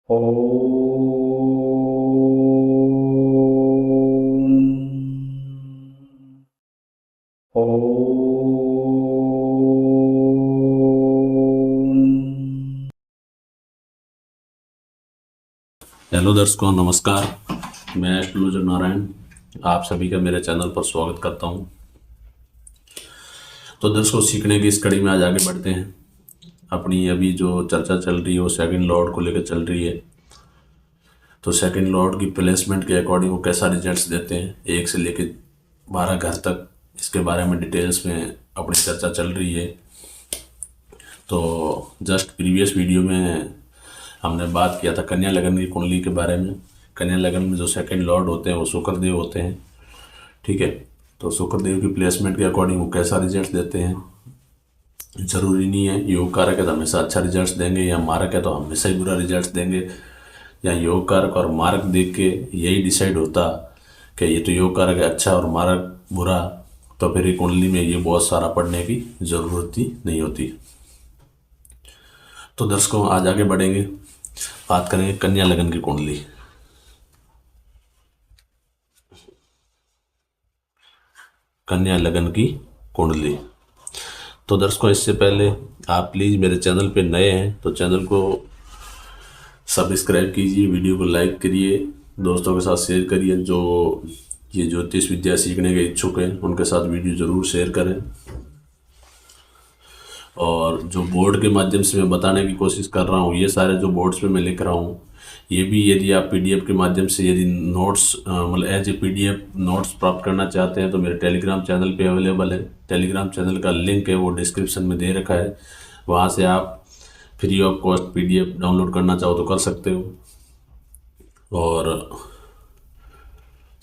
Hello दर्शकों, नमस्कार। मैं एस्ट्रोलॉजर नारायण आप सभी का मेरे चैनल पर स्वागत करता हूं। तो दर्शकों, सीखने की इस कड़ी में आज आगे बढ़ते हैं। अपनी अभी जो चर्चा चल रही है वो सेकंड लॉर्ड को लेकर चल रही है। तो सेकंड लॉर्ड की प्लेसमेंट के अकॉर्डिंग वो कैसा रिजल्ट्स देते हैं 1 से लेकर 12 घर तक, इसके बारे में डिटेल्स में अपनी चर्चा चल रही है। तो जस्ट प्रीवियस वीडियो में हमने बात किया था कन्या लगन की कुंडली के बारे में। कन्या लगन में जो सेकंड लॉर्ड होते हैं वो शुक्रदेव होते हैं, ठीक है। तो शुक्रदेव की प्लेसमेंट के अकॉर्डिंग वो कैसा रिजल्ट देते हैं, जरूरी नहीं है योग कारक है तो हमेशा अच्छा रिजल्ट देंगे, या मारक है तो हमेशा ही बुरा रिजल्ट देंगे, या योग कारक और मारक देख के यही डिसाइड होता कि ये तो योग कारक है अच्छा और मारक बुरा, तो फिर ये कुंडली में ये बहुत सारा पढ़ने की ज़रूरत ही नहीं होती। तो दर्शकों, आज आगे बढ़ेंगे, बात करेंगे कन्या लगन की कुंडली। कन्या लगन की कुंडली। तो दर्शकों, इससे पहले आप प्लीज़ मेरे चैनल पे नए हैं तो चैनल को सब्सक्राइब कीजिए, वीडियो को लाइक करिए, दोस्तों के साथ शेयर करिए। जो ये ज्योतिष विद्या सीखने के इच्छुक हैं उनके साथ वीडियो ज़रूर शेयर करें। और जो बोर्ड के माध्यम से मैं बताने की कोशिश कर रहा हूँ, ये सारे जो बोर्ड्स पे मैं लिख रहा हूँ, ये भी यदि आप पीडीएफ के माध्यम से यदि नोट्स मतलब एज ए पीडीएफ नोट्स प्राप्त करना चाहते हैं तो मेरे टेलीग्राम चैनल पे अवेलेबल है। टेलीग्राम चैनल का लिंक है वो डिस्क्रिप्शन में दे रखा है, वहाँ से आप free of cost PDF download करना चाहो तो कर सकते हो। और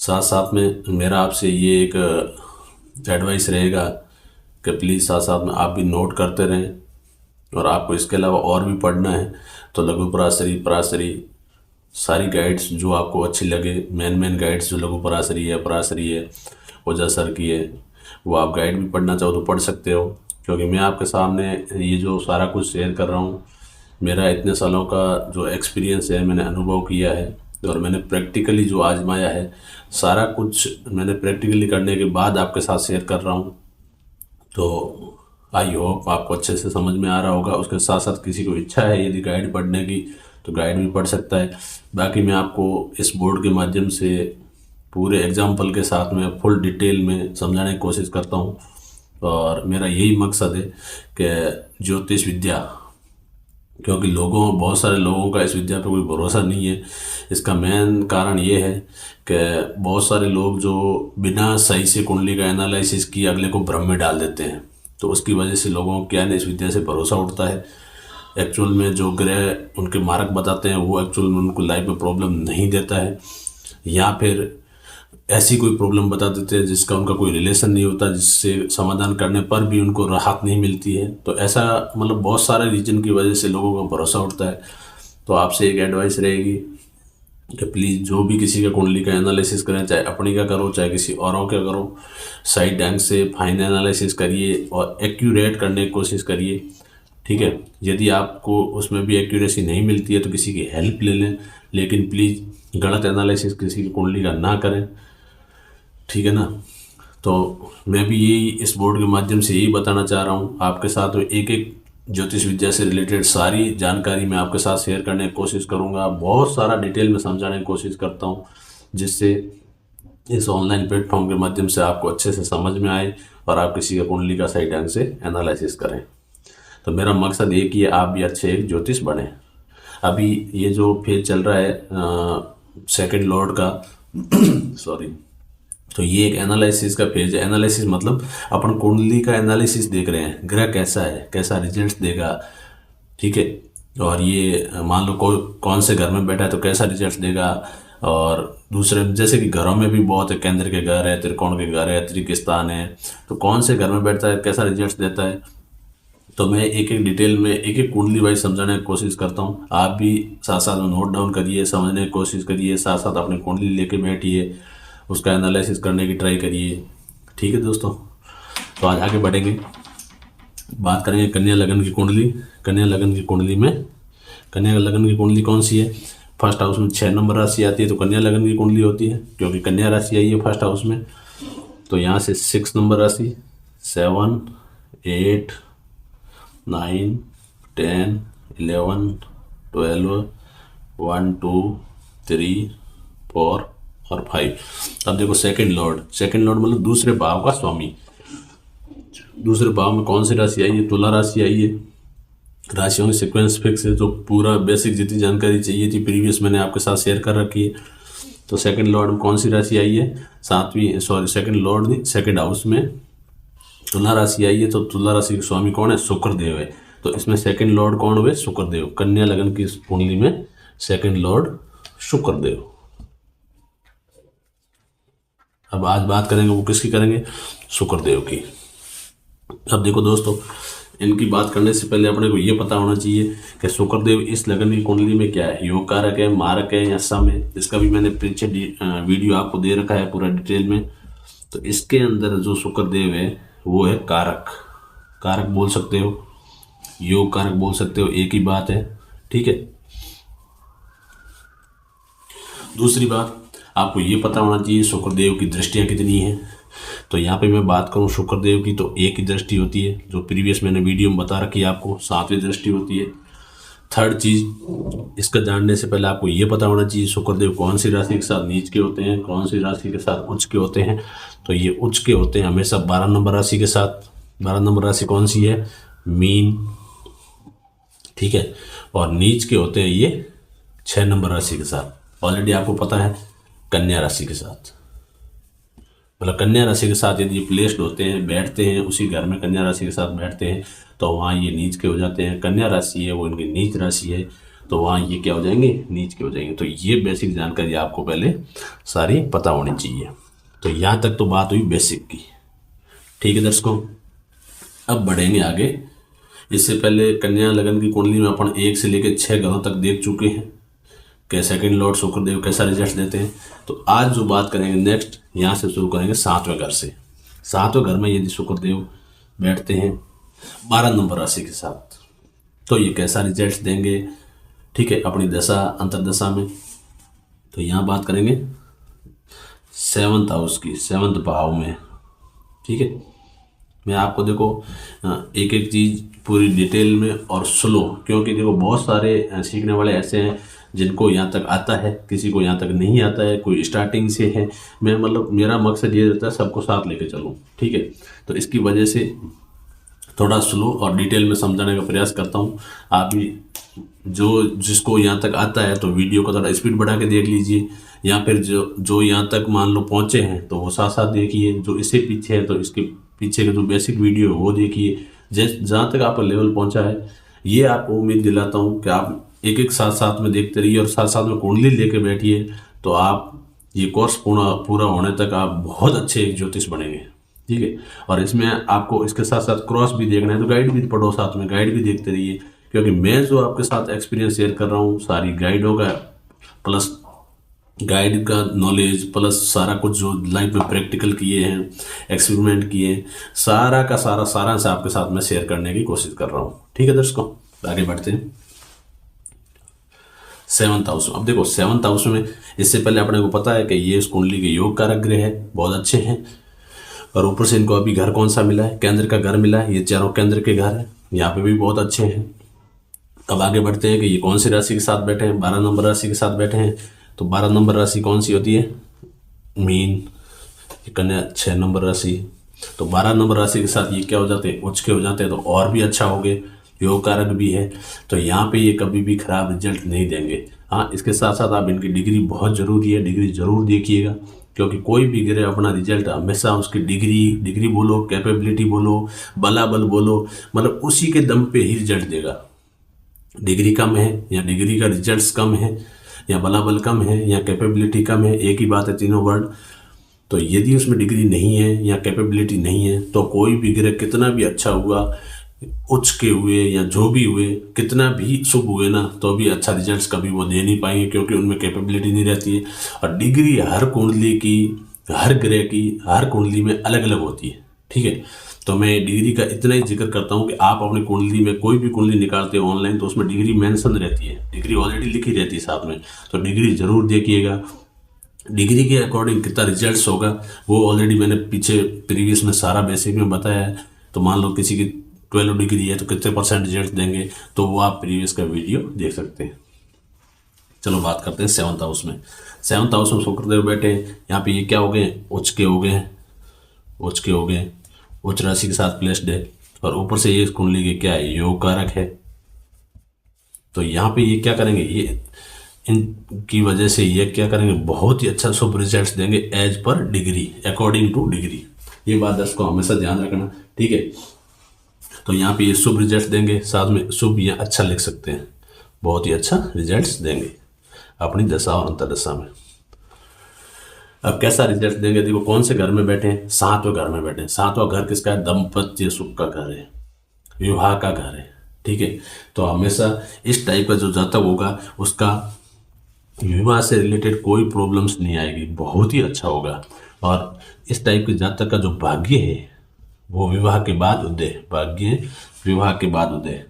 साथ साथ में मेरा आपसे ये एक एडवाइस रहेगा कि प्लीज़ साथ साथ में आप भी नोट करते रहें। और आपको इसके अलावा और भी पढ़ना है तो लघु पराशरी, पराशरी, सारी गाइड्स जो आपको अच्छी लगे, मेन गाइड्स जो लघु पराशरी है, पराशरी है, ओझा सर की है, वो आप गाइड भी पढ़ना चाहो तो पढ़ सकते हो। क्योंकि मैं आपके सामने ये जो सारा कुछ शेयर कर रहा हूँ, मेरा इतने सालों का जो एक्सपीरियंस है, मैंने अनुभव किया है और मैंने प्रैक्टिकली जो आजमाया है, सारा कुछ मैंने प्रैक्टिकली करने के बाद आपके साथ शेयर कर रहा हूँ। तो आई होप आपको अच्छे से समझ में आ रहा होगा। उसके साथ साथ किसी को इच्छा है यदि गाइड पढ़ने की तो गाइड भी पढ़ सकता है। बाकी मैं आपको इस बोर्ड के माध्यम से पूरे एग्जाम्पल के साथ में फुल डिटेल में समझाने की कोशिश करता हूँ। और मेरा यही मकसद है कि ज्योतिष विद्या, क्योंकि बहुत सारे लोगों का इस विद्या पर कोई भरोसा नहीं है। इसका मेन कारण ये है कि बहुत सारे लोग जो बिना सही से कुंडली का एनालिसिस किए अगले को भ्रम में डाल देते हैं, तो उसकी वजह से लोगों को क्या है ना, इस विद्या से भरोसा उठता है। एक्चुअल में जो ग्रह उनके मार्क बताते हैं वो एक्चुअल में उनको लाइफ में प्रॉब्लम नहीं देता है, या फिर ऐसी कोई प्रॉब्लम बता देते हैं जिसका उनका कोई रिलेशन नहीं होता, जिससे समाधान करने पर भी उनको राहत नहीं मिलती है। तो ऐसा मतलब बहुत सारे रीजन की वजह से लोगों का भरोसा उठता है। तो आपसे एक एडवाइस रहेगी कि प्लीज़ जो भी किसी का कुंडली का एनालिसिस करें, चाहे अपनी का करो चाहे किसी औरों का करो, सही ढंग से फाइन एनालिसिस करिए और एक्यूरेट करने की कोशिश करिए, ठीक है। यदि आपको उसमें भी एक्यूरेसी नहीं मिलती है तो किसी की हेल्प ले लें, लेकिन प्लीज़ गलत एनालिसिस किसी की कुंडली का ना करें, ठीक है ना। तो मैं भी यही इस बोर्ड के माध्यम से यही बताना चाह रहा हूँ आपके साथ में। एक एक ज्योतिष विद्या से रिलेटेड सारी जानकारी मैं आपके साथ शेयर करने की कोशिश करूँगा, बहुत सारा डिटेल में समझाने की कोशिश करता हूँ, जिससे इस ऑनलाइन प्लेटफॉर्म के माध्यम से आपको अच्छे से समझ में आए और आप किसी का कुंडली का सही ढंग से एनालिसिस करें। तो मेरा मकसद एक ही है, आप भी अच्छे एक ज्योतिष बने। अभी ये जो फेज चल रहा है सेकंड लॉर्ड का सॉरी, तो ये एक एनालिसिस का पेज है। एनालिसिस मतलब अपन कुंडली का एनालिसिस देख रहे हैं, ग्रह कैसा है, कैसा रिजल्ट देगा, ठीक है। और ये मान लो कौन से घर में बैठा है तो कैसा रिजल्ट देगा। और दूसरे जैसे कि घरों में भी बहुत है, केंद्र के घर है, त्रिकोण के घर है, त्रिक स्थान है, तो कौन से घर में बैठता है कैसा रिजल्ट देता है। तो मैं एक एक डिटेल में एक एक कुंडली वाइज समझाने की कोशिश करता हूँ। आप भी साथ साथ में नोट डाउन करिए, समझने की कोशिश करिए, साथ साथ अपनी कुंडली लेके बैठिए, उसका एनालिसिस करने की ट्राई करिए, ठीक है दोस्तों। तो आज आगे बढ़ेंगे, बात करेंगे कन्या लगन की कुंडली। कन्या लगन की कुंडली में कन्या लगन की कुंडली कौन सी है? फर्स्ट हाउस में 6 नंबर राशि आती है तो कन्या लगन की कुंडली होती है, क्योंकि कन्या राशि आई है फर्स्ट हाउस में। तो यहाँ से 6 नंबर राशि, 7, 8, 9, 10, 11, 12, 1, 2, 3, 4 और 5। अब देखो सेकंड लॉर्ड मतलब दूसरे भाव का स्वामी। दूसरे भाव में कौन सी राशि आई है? तुला राशि आई है। राशियों की सीक्वेंस फिक्स है, जो पूरा बेसिक जितनी जानकारी चाहिए थी प्रीवियस मैंने आपके साथ शेयर कर रखी है। तो सेकंड लॉर्ड में कौन सी राशि आई है? सेकंड लॉर्ड नहीं, सेकंड हाउस में तुला राशि आई है। तो तुला राशि के स्वामी कौन है? शुक्रदेव है। तो इसमें सेकंड लॉर्ड कौन हुए? शुक्रदेव। कन्या लगन की कुंडली में सेकंड लॉर्ड शुक्रदेव। अब आज बात करेंगे वो किसकी करेंगे? शुक्रदेव की। अब देखो दोस्तों, इनकी बात करने से पहले अपने को ये पता होना चाहिए कि शुक्रदेव इस लगन की कुंडली में क्या है, योग कारक है, मारक है या सम है। इसका भी मैंने पीछे वीडियो आपको दे रखा है पूरा डिटेल में। तो इसके अंदर जो शुक्रदेव है वो है कारक बोल सकते हो, योग कारक बोल सकते हो, एक ही बात है, ठीक है। दूसरी बात आपको ये पता होना चाहिए शुक्रदेव की दृष्टियां कितनी हैं। तो यहाँ पे मैं बात करूँ शुक्रदेव की तो एक ही दृष्टि होती है, जो प्रीवियस मैंने वीडियो में बता रखी है आपको, 7वीं दृष्टि होती है। थर्ड चीज इसका जानने से पहले आपको ये पता होना चाहिए शुक्रदेव कौन सी राशि के साथ नीच के होते हैं, कौन सी राशि के साथ उच्च के होते हैं। तो ये उच्च के होते हैं हमेशा 12 नंबर राशि के साथ। 12 नंबर राशि कौन सी है? मीन, ठीक है। और नीच के होते हैं ये 6 नंबर राशि के साथ। ऑलरेडी आपको पता है कन्या राशि के साथ, मतलब कन्या राशि के साथ यदि प्लेस्ड होते हैं, बैठते हैं उसी घर में कन्या राशि के साथ बैठते हैं तो वहाँ ये नीच के हो जाते हैं। कन्या राशि है वो इनकी नीच राशि है तो वहाँ ये क्या हो जाएंगे? नीच के हो जाएंगे। तो ये बेसिक जानकारी आपको पहले सारी पता होनी चाहिए। तो यहाँ तक तो बात हुई बेसिक की, ठीक है दर्शकों। अब बढ़ेंगे आगे। इससे पहले कन्या लगन की कुंडली में अपन 1 से लेकर 6 घरों तक देख चुके हैं कि सेकंड लॉर्ड शुक्रदेव कैसा रिजल्ट देते हैं। तो आज जो बात करेंगे नेक्स्ट, यहाँ से शुरू करेंगे 7वें घर से। 7वें घर में यदि शुक्रदेव बैठते हैं 12 नंबर राशि के साथ तो ये कैसा रिजल्ट देंगे, ठीक है, अपनी दशा अंतरदशा में। तो यहाँ बात करेंगे 7th हाउस की, 7th भाव में, ठीक है। मैं आपको देखो एक एक चीज़ पूरी डिटेल में और स्लो, क्योंकि देखो बहुत सारे सीखने वाले ऐसे हैं जिनको यहाँ तक आता है, किसी को यहाँ तक नहीं आता है, कोई स्टार्टिंग से है। मैं मतलब मेरा मकसद ये रहता है सबको साथ लेके चलूँ, ठीक है। तो इसकी वजह से थोड़ा स्लो और डिटेल में समझाने का प्रयास करता हूँ। आप भी जिसको यहाँ तक आता है तो वीडियो को थोड़ा स्पीड बढ़ा के देख लीजिए, या फिर जो यहाँ तक मान लो पहुँचे हैं तो वो साथ साथ देखिए। जो इससे पीछे है तो इसके पीछे का जो बेसिक वीडियो है वो देखिए। जहाँ तक आपका लेवल पहुँचा है ये आपको उम्मीद दिलाता हूँ कि आप एक एक साथ साथ में देखते रहिए और साथ साथ में कुंडली लेके बैठिए। तो आप ये कोर्स पूरा होने तक आप बहुत अच्छे एक ज्योतिष बनेंगे, ठीक है। और इसमें आपको इसके साथ साथ क्रॉस भी देखना है तो गाइड भी पढ़ो, साथ में गाइड भी देखते रहिए, क्योंकि मैं जो आपके साथ एक्सपीरियंस शेयर कर रहा हूँ सारी गाइडों का प्लस गाइड का नॉलेज प्लस सारा कुछ जो लाइफ में प्रैक्टिकल किए हैं, एक्सपेरिमेंट किए हैं, सारा का सारा सारांश आपके साथ में शेयर करने की कोशिश कर रहा हूँ, ठीक है दर्शकों। आगे बढ़ते हैं 7th हाउस। अब देखो 7th हाउस में इससे पहले अपने को पता है कि ये इस कुंडली के योग कारक ग्रह है, बहुत अच्छे हैं। और ऊपर से इनको अभी घर कौन सा मिला है? केंद्र का घर मिला है। ये चारों केंद्र के घर हैं, यहाँ पे भी बहुत अच्छे हैं। अब आगे बढ़ते हैं कि ये कौन सी राशि के साथ बैठे हैं? 12 नंबर राशि के साथ बैठे हैं। तो 12 नंबर राशि कौन सी होती है? मीन। कन्या 6 नंबर राशि। तो 12 नंबर राशि के साथ ये क्या हो जाते हैं? उच्च के हो जाते हैं, तो और भी अच्छा हो गए, योग कारक भी है। तो यहाँ पे ये कभी भी खराब रिजल्ट नहीं देंगे। हाँ, इसके साथ साथ आप इनकी डिग्री बहुत ज़रूरी है, डिग्री ज़रूर देखिएगा, क्योंकि कोई भी गिरे अपना रिजल्ट हमेशा उसकी डिग्री बोलो, कैपेबिलिटी बोलो, बलाबल बोलो, मतलब उसी के दम पे ही रिजल्ट देगा। डिग्री कम है या डिग्री का रिजल्ट्स कम है या बलाबल कम है या कैपेबिलिटी कम है, एक ही बात है तीनों वर्ड। तो यदि उसमें डिग्री नहीं है या कैपेबिलिटी नहीं है तो कोई भी ग्रह कितना भी अच्छा हुआ, उच्च के हुए या जो भी हुए, कितना भी शुभ हुए ना, तो भी अच्छा रिजल्ट्स कभी वो दे नहीं पाएंगे, क्योंकि उनमें कैपेबिलिटी नहीं रहती है। और डिग्री हर कुंडली की, हर ग्रह की, हर कुंडली में अलग अलग होती है, ठीक है। तो मैं डिग्री का इतना ही जिक्र करता हूँ कि आप अपनी कुंडली में कोई भी कुंडली निकालते हो ऑनलाइन तो उसमें डिग्री मेंशन रहती है, डिग्री ऑलरेडी लिखी रहती है साथ में, तो डिग्री ज़रूर देखिएगा। डिग्री के अकॉर्डिंग कितना रिजल्ट्स होगा वो ऑलरेडी मैंने पीछे प्रीवियस में सारा बेसिक में बताया है। तो मान लो किसी की 12 डिग्री है तो कितने % रिजल्ट देंगे, तो वो आप प्रीवियस का वीडियो देख सकते हैं। चलो बात करते हैं 7th हाउस में। 7th हाउस में शुक्रदेव बैठे हैं, यहाँ पे ये क्या हो गए, उच्च के हो गए, उच्च के हो गए, उच्च राशि के साथ प्लेस्ड है, और ऊपर से ये कुंडली के क्या है, योग कारक है। तो यहाँ पे ये क्या करेंगे, ये इनकी वजह से ये क्या करेंगे, बहुत ही अच्छा शुभ रिजल्ट्स देंगे as per degree, according to degree. ये बात दर्शकों को हमेशा ध्यान रखना, ठीक है। तो यहाँ पे ये शुभ रिजल्ट्स देंगे, साथ में शुभ या अच्छा लिख सकते हैं, बहुत ही अच्छा रिजल्ट्स देंगे अपनी दशा और अंतर्दशा में। अब कैसा रिजल्ट देंगे, देखो कौन से घर में बैठे हैं, 7वें घर में बैठे हैं। 7वां घर किसका है, दाम्पत्य सुख का घर है, विवाह का घर है, ठीक है। तो हमेशा इस टाइप का जो जातक होगा उसका विवाह से रिलेटेड कोई प्रॉब्लम्स नहीं आएगी, बहुत ही अच्छा होगा। और इस टाइप के जातक का जो भाग्य है वो विवाह के बाद उदय, भाग्य विवाह के बाद उदय,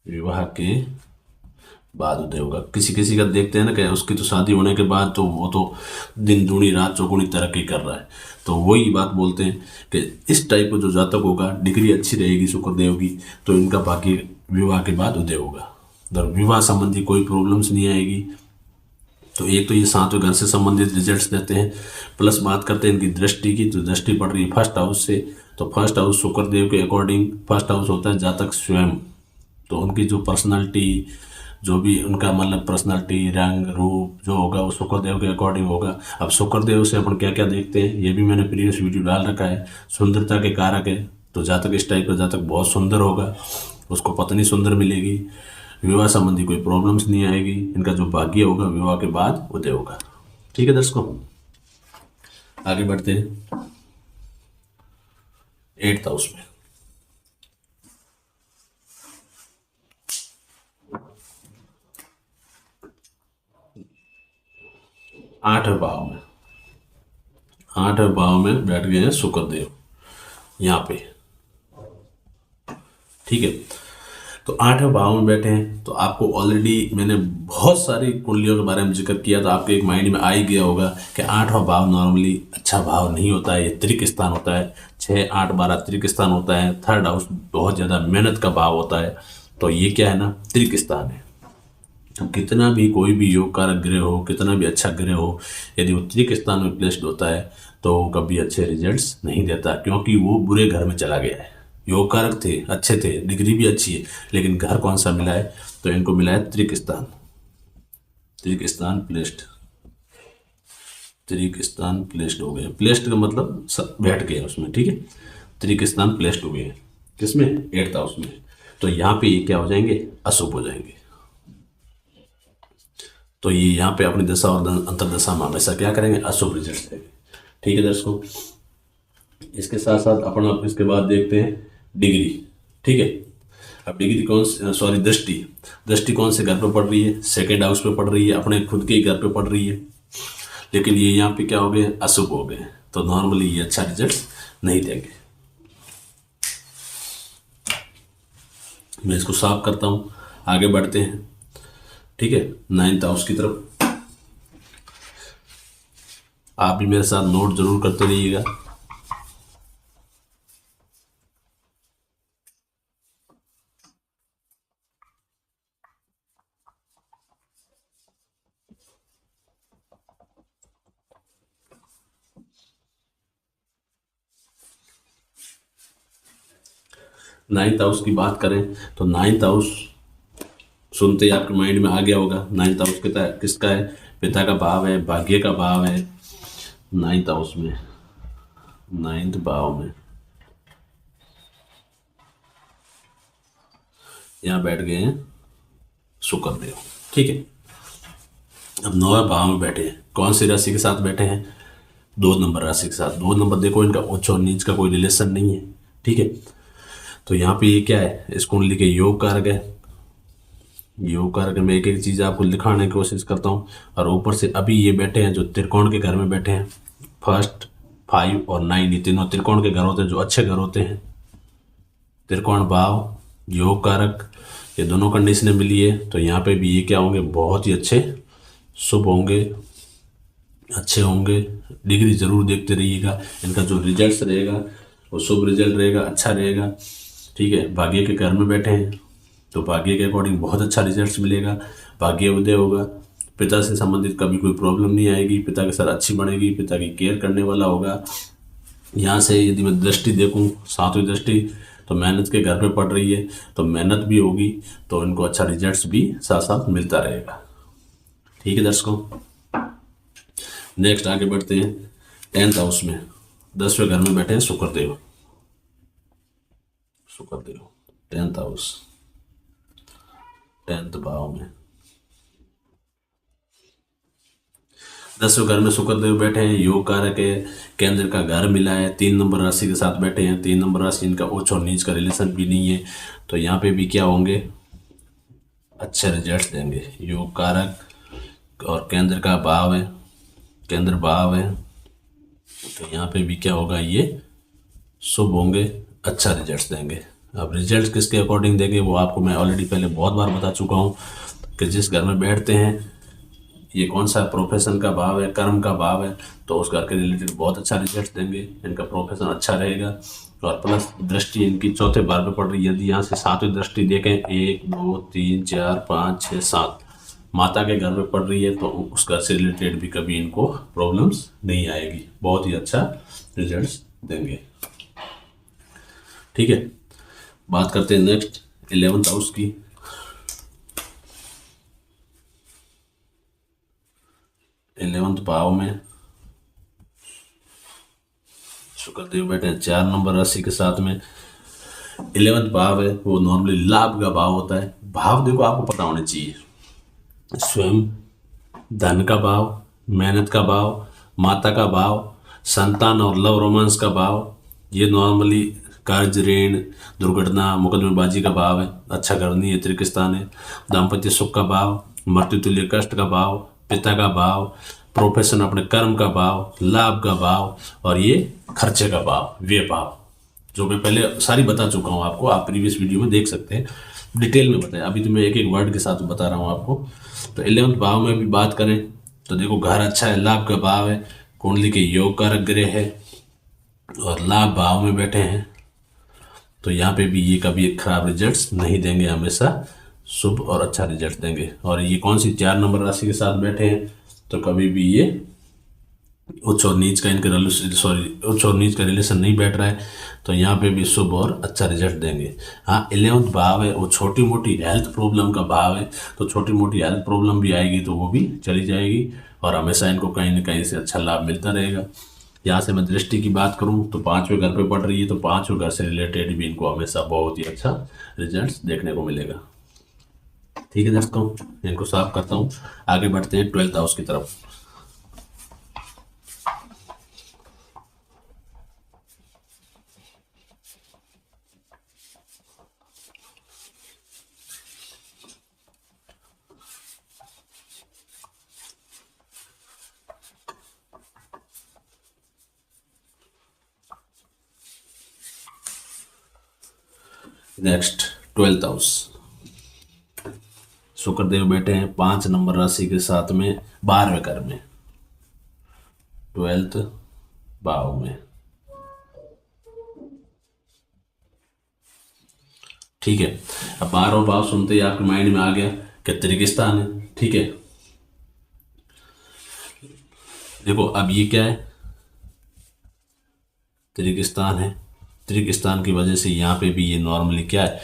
विवाह के बाद उदय होगा। किसी किसी का देखते हैं ना कि उसकी तो शादी होने के बाद तो वो तो दिन दूनी रात चौगुनी तरक्की कर रहा है, तो वही बात बोलते हैं कि इस टाइप का जो जातक होगा, डिग्री अच्छी रहेगी शुक्रदेव की, तो इनका भाग्य विवाह के बाद उदय होगा, तो विवाह संबंधी कोई प्रॉब्लम्स नहीं आएगी। तो एक तो ये 7वें घर से संबंधित रिजल्ट्स देते हैं, प्लस बात करते हैं इनकी दृष्टि की, तो दृष्टि पड़ रही है 1st हाउस से। तो 1st हाउस शुक्रदेव के अकॉर्डिंग 1st हाउस होता है जातक स्वयं, तो उनकी जो पर्सनालिटी, जो भी उनका मतलब पर्सनालिटी, रंग रूप जो होगा वो शुक्रदेव के अकॉर्डिंग होगा। अब शुक्रदेव से अपन क्या क्या देखते हैं ये भी मैंने प्रीवियस वीडियो डाल रखा है। सुंदरता के कारक है, तो जातक इस टाइप का जातक बहुत सुंदर होगा, उसको पत्नी सुंदर मिलेगी, विवाह संबंधी कोई प्रॉब्लम्स नहीं आएगी, इनका जो भाग्य होगा विवाह के बाद उदय होगा। ठीक है दर्शकों, आगे बढ़ते हैं 8th हाउस में। 8वें भाव में, 8वें भाव में बैठ गए हैं शुक्रदेव यहाँ पे, ठीक है। तो 8वें भाव में बैठे हैं, तो आपको ऑलरेडी मैंने बहुत सारी कुंडलियों के बारे में जिक्र किया, तो आपके एक माइंड में आ ही गया होगा कि 8वां भाव नॉर्मली अच्छा भाव नहीं होता है, ये त्रिक स्थान होता है, 6, 8, 12 त्रिक स्थान होता है। 3rd हाउस बहुत ज़्यादा मेहनत का भाव होता है, तो ये क्या है ना, त्रिक स्थान है। तो कितना भी कोई भी योग कारक ग्रह हो, कितना भी अच्छा ग्रह हो, यदि वो त्रिक स्थान में प्लेस्ड होता है तो वो कभी अच्छे रिजल्ट्स नहीं देता, क्योंकि वो बुरे घर में चला गया है। योग कारक थे, अच्छे थे, डिग्री भी अच्छी है, लेकिन घर कौन सा मिला है, तो इनको मिला है त्रिक स्थान, त्रिक स्थान प्लेस्ड, त्रिक स्थान प्लेस्ड हो गए। प्लेस्ड का मतलब बैठ गए उसमें, ठीक है। त्रिक स्थान प्लेस्ड हो गए किसमें, 8th हाउस में। तो यहाँ पे ये क्या हो जाएंगे, अशुभ हो जाएंगे। तो ये यहाँ पे अपनी दशा और अंतर्दशा में हमेशा क्या करेंगे, अशुभ रिजल्ट देंगे। ठीक है दर्शकों, इसके साथ साथ अपना इसके बाद देखते हैं डिग्री, ठीक है। अब डिग्री दृष्टि, दृष्टि कौन से घर पे पड़ रही है, 2nd हाउस पे पड़ रही है, अपने खुद के ही घर पे पड़ रही है, लेकिन ये यहाँ पे क्या हो गए, अशुभ हो गए, तो नॉर्मली ये अच्छा रिजल्ट नहीं देंगे। मैं इसको साफ करता हूँ, आगे बढ़ते हैं, ठीक है। 9th हाउस की तरफ आप भी मेरे साथ नोट जरूर करते रहिएगा। नाइन्थ हाउस की बात करें तो 9th हाउस सुनते ही आपके माइंड में आ गया होगा, 9th हाउस किसका है, पिता का भाव है, भाग्य का भाव है। 9th हाउस में, 9th भाव में यहाँ बैठ गए हैं शुक्रदेव, ठीक है। अब 9वें भाव में बैठे हैं, कौन सी राशि के साथ बैठे हैं, 2 नंबर राशि के साथ। 2 नंबर देखो, इनका उच्च और नीच का कोई रिलेशन नहीं है, ठीक है। तो यहाँ पे ये क्या है, इस कुंडली के योग कारक है, योग कारक में एक एक चीज़ आपको दिखाने की कोशिश करता हूँ। और ऊपर से अभी ये बैठे हैं जो त्रिकोण के घर में बैठे हैं, 5 और 9 ये तीनों त्रिकोण के घर होते हैं, जो अच्छे घर होते हैं। त्रिकोण भाव, योग कारक, ये दोनों कंडीशनें मिली है, तो यहाँ पे भी ये क्या होंगे, बहुत ही अच्छे शुभ होंगे, अच्छे होंगे। डिग्री जरूर देखते रहिएगा, इनका जो रिजल्ट रहेगा वो शुभ रिजल्ट रहेगा, अच्छा रहेगा। ठीक है, भाग्य के घर में बैठे हैं तो भाग्य के अकॉर्डिंग बहुत अच्छा रिजल्ट मिलेगा, भाग्य उदय होगा। पिता से संबंधित कभी कोई प्रॉब्लम नहीं आएगी, पिता के साथ अच्छी बनेगी, पिता की केयर करने वाला होगा। यहाँ से यदि मैं दृष्टि देखूँ, 7वीं दृष्टि, तो मेहनत के घर पे पड़ रही है, तो मेहनत भी होगी, तो इनको अच्छा रिजल्ट्स भी साथ साथ मिलता रहेगा। ठीक है दर्शकों, नेक्स्ट आगे बढ़ते हैं 10th हाउस में। 10वें घर में बैठे हैं Shukradev. Shukradev 10th house, 10th भाव में 10वें घर में शुक्रदेव बैठे हैं, योग कारक है, केंद्र का घर मिला है, 3 नंबर राशि के साथ बैठे हैं। 3 नंबर राशि, इनका उच्च और नीच का रिलेशन भी नहीं है, तो यहाँ पे भी क्या होंगे, अच्छे रिजल्ट्स देंगे। योग कारक और केंद्र का भाव है, केंद्र भाव है, तो यहाँ पे भी क्या होगा, ये शुभ होंगे, अच्छा रिजल्ट्स देंगे। अब रिजल्ट किसके अकॉर्डिंग देंगे वो आपको मैं ऑलरेडी पहले बहुत बार बता चुका हूँ कि जिस घर में बैठते हैं, ये कौन सा प्रोफेशन का भाव है, कर्म का भाव है, तो उस घर के रिलेटेड बहुत अच्छा रिजल्ट देंगे। इनका प्रोफेशन अच्छा रहेगा, और प्लस दृष्टि इनकी चौथे भाव पे पड़ रही है। यदि यहाँ से 7वीं दृष्टि देखें, 1 2 3 4 5 6 7 माता के घर में पड़ रही है, तो उस घर से रिलेटेड भी कभी इनको प्रॉब्लम्स नहीं आएगी, बहुत ही अच्छा रिजल्ट देंगे। ठीक है, बात करते हैं नेक्स्ट 11th हाउस की। 11th भाव में शुक्रदेव बैठे हैं 4 नंबर राशि के साथ में। 11th भाव है वो नॉर्मली लाभ का भाव होता है। भाव देखो आपको पता होने चाहिए, स्वयं, धन का भाव, मेहनत का भाव, माता का भाव, संतान और लव रोमांस का भाव, ये नॉर्मली कर्ज, ऋण, दुर्घटना, मुकदमेबाजी का भाव है। अच्छा करनी है, त्रिक स्थान है। दाम्पत्य सुख का भाव, मृत्यु तुल्य कष्ट का भाव, पिता का भाव, प्रोफेशन अपने कर्म का भाव, लाभ का भाव, और ये खर्चे का भाव, व्यय भाव, जो मैं पहले सारी बता चुका हूँ आपको, आप प्रीवियस वीडियो में देख सकते हैं, डिटेल में बताया। अभी तो मैं एक एक वर्ड के साथ बता रहा हूँ आपको। तो 11th भाव में भी बात करें तो देखो, घर अच्छा है, लाभ का भाव है, कुंडली के योग कारक ग्रह है, और लाभ भाव में बैठे हैं, तो यहाँ पे भी ये कभी खराब रिजल्ट्स नहीं देंगे, हमेशा शुभ और अच्छा रिजल्ट देंगे। और ये कौन सी 4 नंबर राशि के साथ बैठे हैं, तो कभी भी ये उच्च और नीच का उच्च और नीच का रिलेशन नहीं बैठ रहा है, तो यहाँ पे भी शुभ और अच्छा रिजल्ट देंगे। हाँ, 11th भाव है वो छोटी मोटी हेल्थ प्रॉब्लम का भाव है, तो छोटी मोटी हेल्थ प्रॉब्लम भी आएगी तो वो भी चली जाएगी, और हमेशा इनको कहीं ना कहीं से अच्छा लाभ मिलता रहेगा। यहाँ से मैं दृष्टि की बात करूँ तो 5वें घर पे पड़ रही है, तो 5वें घर से रिलेटेड भी इनको हमेशा बहुत ही अच्छा रिजल्ट देखने को मिलेगा। ठीक है दोस्तों, इनको साफ करता हूँ, आगे बढ़ते हैं 12th हाउस की तरफ। नेक्स्ट 12th हाउस, शुक्रदेव बैठे हैं 5 नंबर राशि के साथ में 12वें घर में, 12th भाव में। ठीक है, अब 12वां भाव सुनते ही आपके माइंड में आ गया कि त्रिक स्थान है। ठीक है, देखो अब ये क्या है, त्रिक स्थान है। त्रिक स्थान की वजह से यहाँ पे भी ये नॉर्मली क्या है,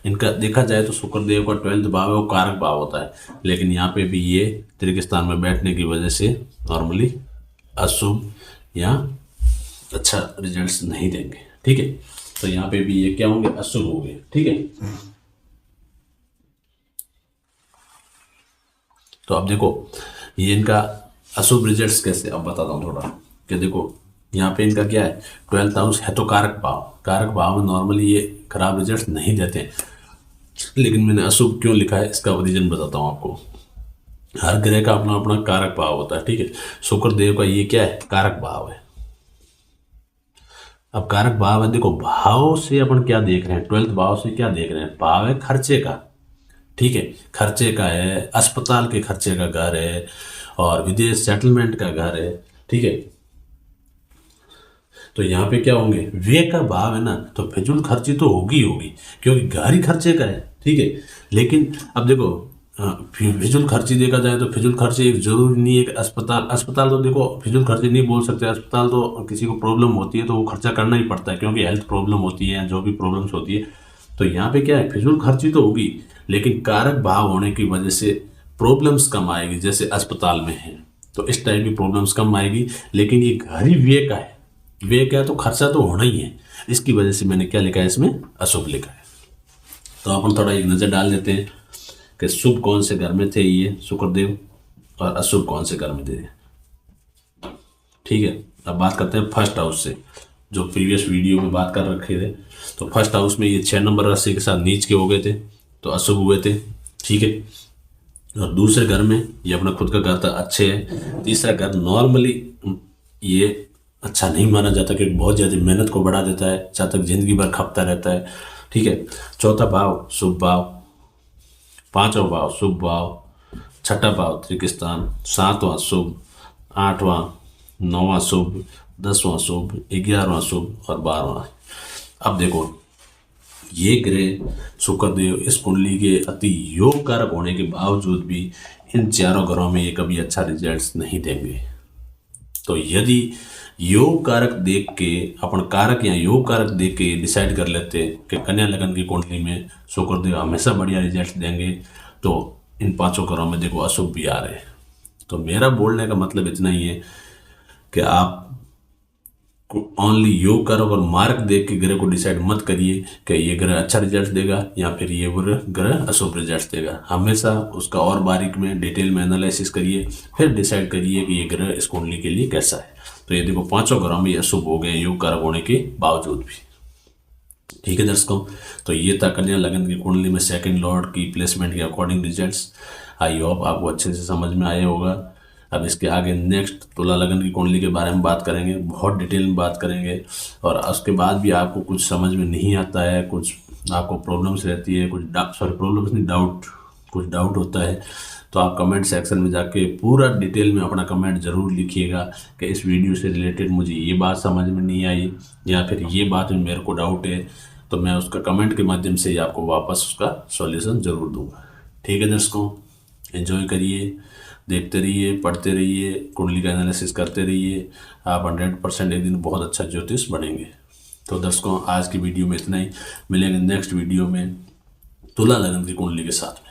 इनका देखा जाए तो शुक्रदेव का 12th भाव है वो कारक भाव होता है, लेकिन यहाँ पे भी ये त्रिक स्थान में बैठने की वजह से नॉर्मली अशुभ या अच्छा रिजल्ट्स नहीं देंगे। ठीक है, तो यहाँ पे भी ये क्या होंगे, अशुभ होंगे। ठीक है, तो अब देखो ये इनका अशुभ रिजल्ट्स कैसे, अब बताता हूँ थोड़ा कि देखो यहाँ पे इनका क्या है, 12th हाउस है तो कारक भाव, कारक भाव में नॉर्मली ये खराब रिजल्ट नहीं देते हैं, लेकिन मैंने अशुभ क्यों लिखा है इसका रीजन बताता हूँ आपको। हर ग्रह का अपना अपना कारक भाव होता है। ठीक है, शुक्रदेव का ये क्या है, कारक भाव है। अब कारक भाव है, देखो भाव से अपन क्या देख रहे हैं, 12th भाव से क्या देख रहे हैं, भाव है खर्चे का, ठीक है, खर्चे का है, अस्पताल के खर्चे का घर है और विदेश सेटलमेंट का घर है, ठीक है। तो यहाँ पे क्या होंगे, व्यय का भाव है ना, तो फिजूल खर्ची तो होगी होगी, क्योंकि घर ही खर्चे का है, ठीक है। लेकिन अब देखो फिजूल खर्ची देखा जाए तो फिजूल खर्ची एक जरूरी नहीं है कि अस्पताल, अस्पताल तो देखो फिजूल खर्ची नहीं बोल सकते, अस्पताल तो किसी को प्रॉब्लम होती है तो वो खर्चा करना ही पड़ता है, क्योंकि हेल्थ प्रॉब्लम होती है, जो भी प्रॉब्लम्स होती है। तो यहाँ पे क्या है, फिजूल खर्ची तो होगी, लेकिन कारक भाव होने की वजह से प्रॉब्लम्स कम आएगी, जैसे अस्पताल में है तो इस टाइप की प्रॉब्लम्स कम आएगी। लेकिन ये घर ही व्यय का है, व्यय क्या है तो खर्चा तो होना ही है, इसकी वजह से मैंने क्या लिखा है, इसमें अशुभ लिखा है। तो अपन थोड़ा एक नज़र डाल देते हैं कि शुभ कौन से घर में थे ये शुक्रदेव और अशुभ कौन से घर में थे, ठीक है। अब बात करते हैं फर्स्ट हाउस से, जो प्रीवियस वीडियो में बात कर रखे थे। तो फर्स्ट हाउस में ये 6 नंबर राशि के साथ नीच के हो गए थे, तो अशुभ हुए थे, ठीक है। और दूसरे घर में ये अपना खुद का घर था, अच्छे है। तीसरा घर नॉर्मली ये अच्छा नहीं माना जाता, क्योंकि बहुत ज़्यादा मेहनत को बढ़ा देता है, जहाँ तक जिंदगी भर खपता रहता है, ठीक है। चौथा भाव शुभ भाव, पांचवा भाव शुभ भाव, छठा भाव त्रिकस्थान, सातवां शुभ, आठवां, नौवां शुभ, 10वां शुभ, 11वां शुभ और 12वां। अब देखो ये ग्रह शुक्रदेव इस कुंडली के अति योग कारक होने के बावजूद भी इन चारों घरों में ये कभी अच्छा रिजल्ट्स नहीं देंगे। तो यदि योग कारक देख के अपन कारक या योग कारक देख के डिसाइड कर लेते कि कन्या लगन की कुंडली में शुक्रदेव हमेशा बढ़िया रिजल्ट देंगे, तो इन पांचों घरों में देखो अशुभ भी आ रहे हैं। तो मेरा बोलने का मतलब इतना ही है कि आप ओनली योग कारक और मार्क देख के ग्रह को डिसाइड मत करिए कि ये ग्रह अच्छा रिजल्ट देगा या फिर ये ग्रह अशुभ रिजल्ट देगा। हमेशा उसका और बारीक में डिटेल में एनालिसिस करिए, फिर डिसाइड करिए कि ये ग्रह इस कुंडली के लिए कैसा है। तो ये देखो पांचों घरों में ये अशुभ हो गए योग कारक होने के बावजूद भी, ठीक है दर्शकों। तो ये था कन्या लगन की कुंडली में सेकंड लॉर्ड की प्लेसमेंट के अकॉर्डिंग रिजल्ट्स। आई होप आपको अच्छे से समझ में आया होगा। अब इसके आगे नेक्स्ट तुला लगन की कुंडली के बारे में बात करेंगे, बहुत डिटेल में बात करेंगे। और उसके बाद भी आपको कुछ समझ में नहीं आता है, कुछ आपको प्रॉब्लम्स रहती है, कुछ प्रॉब्लम्स नहीं, कुछ डाउट होता है, तो आप कमेंट सेक्शन में जाके पूरा डिटेल में अपना कमेंट ज़रूर लिखिएगा कि इस वीडियो से रिलेटेड मुझे ये बात समझ में नहीं आई या फिर ये बात में मेरे को डाउट है, तो मैं उसका कमेंट के माध्यम से ही आपको वापस उसका सॉल्यूशन ज़रूर दूंगा। ठीक है दर्शकों, एंजॉय करिए, देखते रहिए, पढ़ते रहिए, कुंडली का एनालिसिस करते रहिए, आप 100% एक दिन बहुत अच्छा ज्योतिष बनेंगे। तो दर्शकों आज की वीडियो में इतना ही, मिलेंगे नेक्स्ट वीडियो में तुला लगन की कुंडली के साथ।